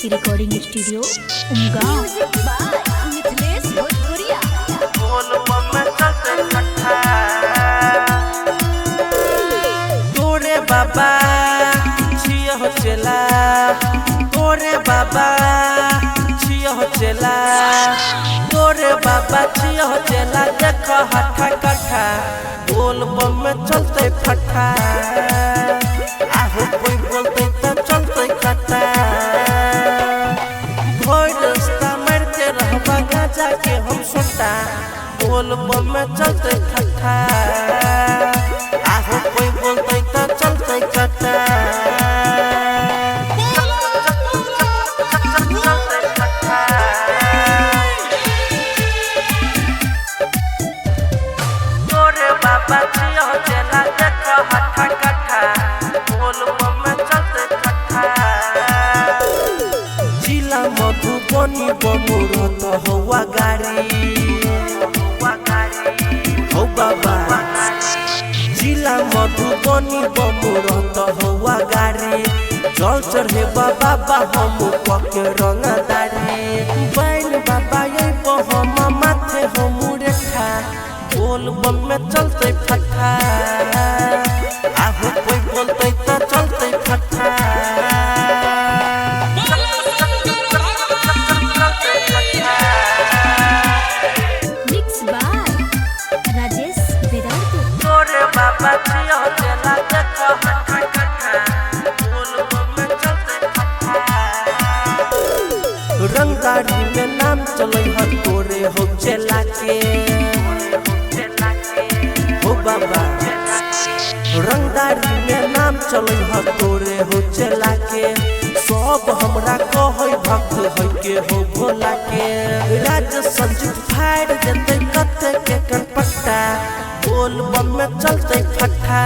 शक्ति recording studio Umgaon. तोरे बाबा छिया हो चला, तोरे बाबा छिया हो चला, तोरे बाबा छिया हो चला। देखो हठा कठा बोल बम में चलते फटा, आहो कोई बोलते तो चलते कटा। भोर रास्ता मारते रहबा गाजा के हम सोटा, बोल बम में चलते फटा, आहो कोई बोलते तो चलते कटा। तोरे बाबा छिया हो चला, देखो हठा कठा बोल बम में चलते फटा। जिला मधुबनी बमुरत हवा गाड़ी हो बाबा, जिला मधुबनी बमुरत हवा गाड़ी। जल चढ़े बाबा हम पके रंगदारी, बैल बाबा ये हम माथे हम रेखा, बोल बम में चलते फटा, आहो कोई बोलते तो चलते फटा। मिक्स बाय राजेश वेदांत। तोरे बाबा छिया हो चला, देखो हठा कठा बोल बम में चलते फटा। रंगदारी में नाम चले हर तोरे हो चला के हो बाबा, रंगदारी में नाम चले हर तोरे हो चला के। सब हमरा कहे भक्त है के हो भोला के, राज संजीत फाड़ देते कते के कनपट्टा, बोल बम में चलते फटा।